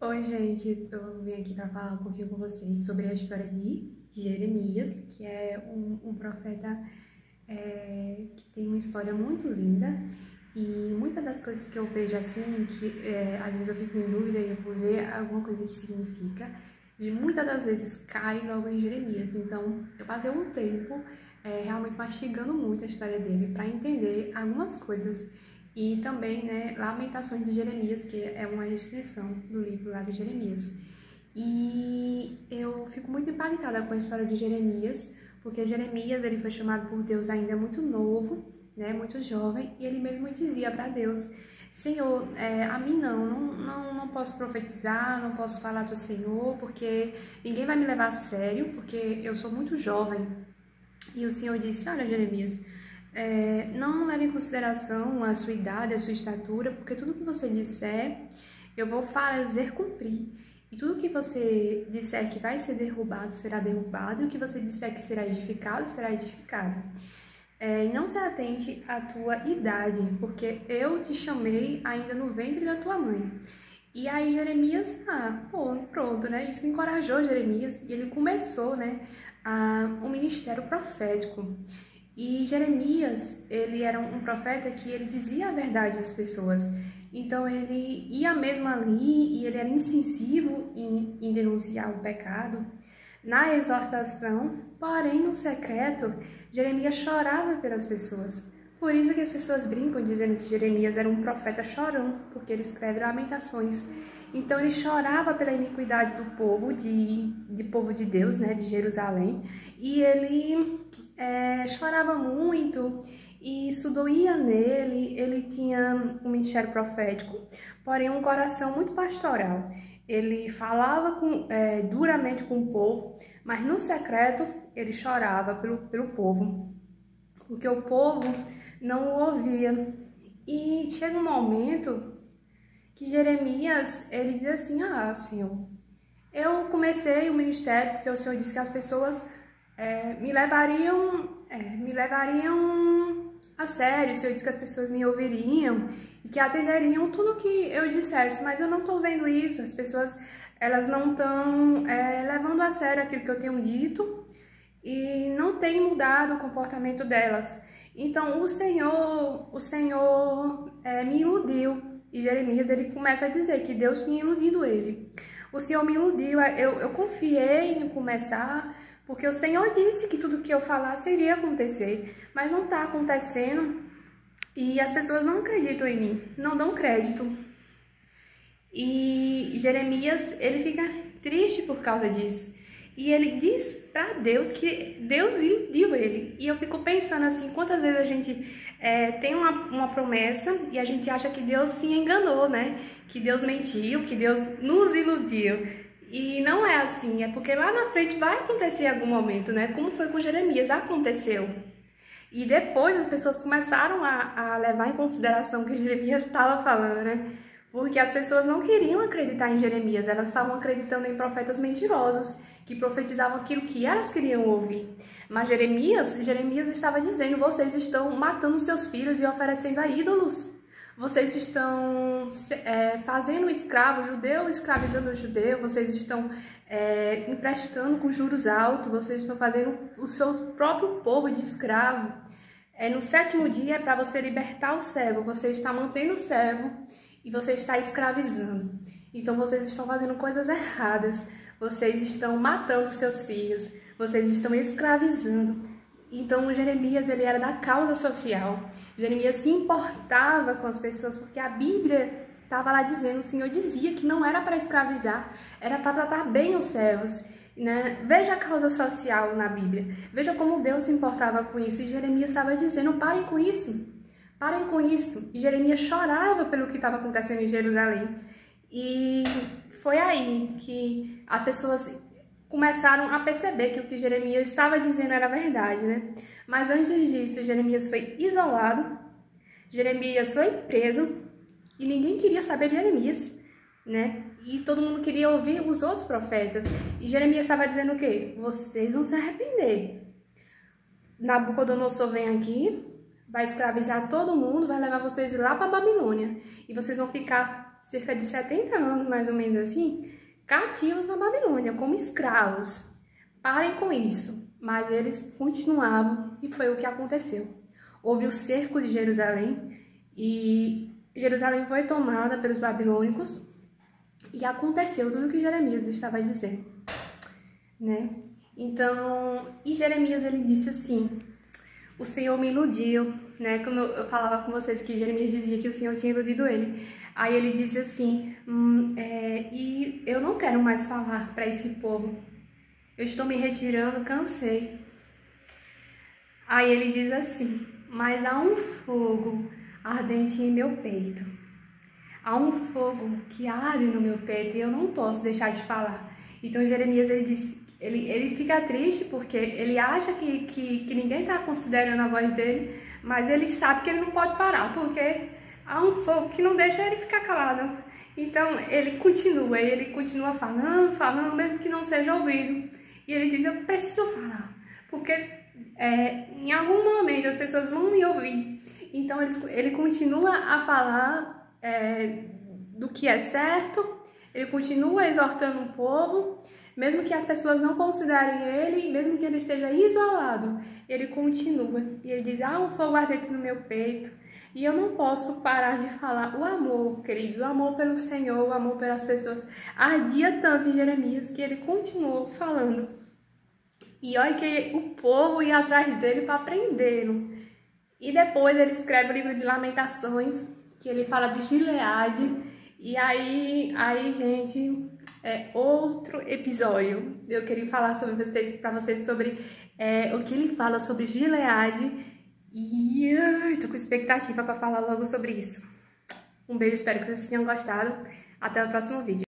Oi, gente, eu vim aqui para falar um pouquinho com vocês sobre a história de Jeremias, que é um profeta que tem uma história muito linda. E muitas das coisas que eu vejo assim, às vezes eu fico em dúvida e eu vou ver alguma coisa que significa, e muitas das vezes cai logo em Jeremias. Então, eu passei um tempo realmente mastigando muito a história dele para entender algumas coisas. E também, né, Lamentações de Jeremias, que é uma extensão do livro lá de Jeremias. E eu fico muito impactada com a história de Jeremias, porque Jeremias ele foi chamado por Deus ainda muito novo, né, muito jovem, e ele mesmo dizia para Deus: Senhor, a mim não posso profetizar, não posso falar do Senhor, porque ninguém vai me levar a sério, porque eu sou muito jovem. E o Senhor disse: olha, Jeremias, não leve em consideração a sua idade, a sua estatura, porque tudo que você disser, eu vou fazer cumprir. E tudo que você disser que vai ser derrubado, será derrubado, e o que você disser que será edificado, será edificado. E não se atente à tua idade, porque eu te chamei ainda no ventre da tua mãe. E aí Jeremias, pronto, né? Isso encorajou Jeremias, e ele começou, né, um ministério profético. E Jeremias, ele era um profeta que ele dizia a verdade às pessoas. Então ele ia mesmo ali e ele era incisivo em denunciar o pecado. Na exortação, porém no secreto, Jeremias chorava pelas pessoas. Por isso que as pessoas brincam dizendo que Jeremias era um profeta chorão, porque ele escreve lamentações. Então ele chorava pela iniquidade do povo, de povo de Deus, né, de Jerusalém. E ele chorava muito, e isso doía nele. Ele tinha um ministério profético, porém um coração muito pastoral. Ele falava duramente com o povo, mas no secreto ele chorava pelo povo, porque o povo não o ouvia. E chega um momento que Jeremias, ele diz assim: Senhor, eu comecei o ministério porque o Senhor disse que as pessoas me levariam a sério. O Senhor disse que as pessoas me ouviriam e que atenderiam tudo que eu dissesse, mas eu não estou vendo isso. As pessoas, elas não estão levando a sério aquilo que eu tenho dito e não tem mudado o comportamento delas. Então o Senhor me iludiu. E Jeremias, ele começa a dizer que Deus tinha iludido ele. O Senhor me iludiu, eu confiei em começar, porque o Senhor disse que tudo que eu falasse iria acontecer, mas não está acontecendo e as pessoas não acreditam em mim, não dão crédito. E Jeremias, ele fica triste por causa disso. E ele diz para Deus que Deus iludiu ele. E eu fico pensando assim, quantas vezes a gente tem uma promessa e a gente acha que Deus se enganou, né? Que Deus mentiu, que Deus nos iludiu. E não é assim, é porque lá na frente vai acontecer em algum momento, né? Como foi com Jeremias, aconteceu. E depois as pessoas começaram a levar em consideração o que Jeremias estava falando, né? Porque as pessoas não queriam acreditar em Jeremias, elas estavam acreditando em profetas mentirosos, que profetizavam aquilo que elas queriam ouvir. Mas Jeremias estava dizendo: vocês estão matando seus filhos e oferecendo a ídolos. Vocês estão fazendo escravo judeu, escravizando o judeu, vocês estão emprestando com juros altos, vocês estão fazendo o seu próprio povo de escravo. No sétimo dia é para você libertar o servo, você está mantendo o servo e você está escravizando. Então vocês estão fazendo coisas erradas, vocês estão matando seus filhos, vocês estão escravizando. Então Jeremias, ele era da causa social. Jeremias se importava com as pessoas, porque a Bíblia estava lá dizendo, o Senhor dizia que não era para escravizar, era para tratar bem os servos, né? Veja a causa social na Bíblia, veja como Deus se importava com isso. E Jeremias estava dizendo: parem com isso, parem com isso. E Jeremias chorava pelo que estava acontecendo em Jerusalém. E foi aí que as pessoas começaram a perceber que o que Jeremias estava dizendo era verdade, né? Mas antes disso, Jeremias foi isolado, Jeremias foi preso e ninguém queria saber de Jeremias, né? E todo mundo queria ouvir os outros profetas. E Jeremias estava dizendo o quê? Vocês vão se arrepender. Nabucodonosor vem aqui, vai escravizar todo mundo, vai levar vocês lá para a Babilônia. E vocês vão ficar cerca de 70 anos, mais ou menos assim, cativos na Babilônia, como escravos. Parem com isso. Mas eles continuavam e foi o que aconteceu. Houve o cerco de Jerusalém e Jerusalém foi tomada pelos babilônicos e aconteceu tudo o que Jeremias estava dizendo, né? Então, e Jeremias ele disse assim: o Senhor me iludiu, né? Como eu falava com vocês que Jeremias dizia que o Senhor tinha iludido ele. Aí ele disse assim: e eu não quero mais falar para esse povo. Eu estou me retirando, cansei. Aí ele diz assim: mas há um fogo ardente em meu peito. Há um fogo que arde no meu peito e eu não posso deixar de falar. Então Jeremias ele diz, ele fica triste porque ele acha que ninguém está considerando a voz dele, mas ele sabe que ele não pode parar, porque há um fogo que não deixa ele ficar calado. Então ele continua falando, mesmo que não seja ouvido. E ele diz: eu preciso falar, porque em algum momento as pessoas vão me ouvir. Então ele continua a falar do que é certo, ele continua exortando o povo, mesmo que as pessoas não considerem ele, mesmo que ele esteja isolado, ele continua. E ele diz: há um fogo ardente no meu peito, e eu não posso parar de falar. O amor, queridos, o amor pelo Senhor, o amor pelas pessoas, ardia tanto em Jeremias que ele continuou falando. E olha que o povo ia atrás dele para prendê-lo. E depois ele escreve o livro de Lamentações, que ele fala de Gileade. E aí gente, é outro episódio. Eu queria falar para vocês sobre o que ele fala sobre Gileade. E eu tô com expectativa para falar logo sobre isso. Um beijo, espero que vocês tenham gostado. Até o próximo vídeo.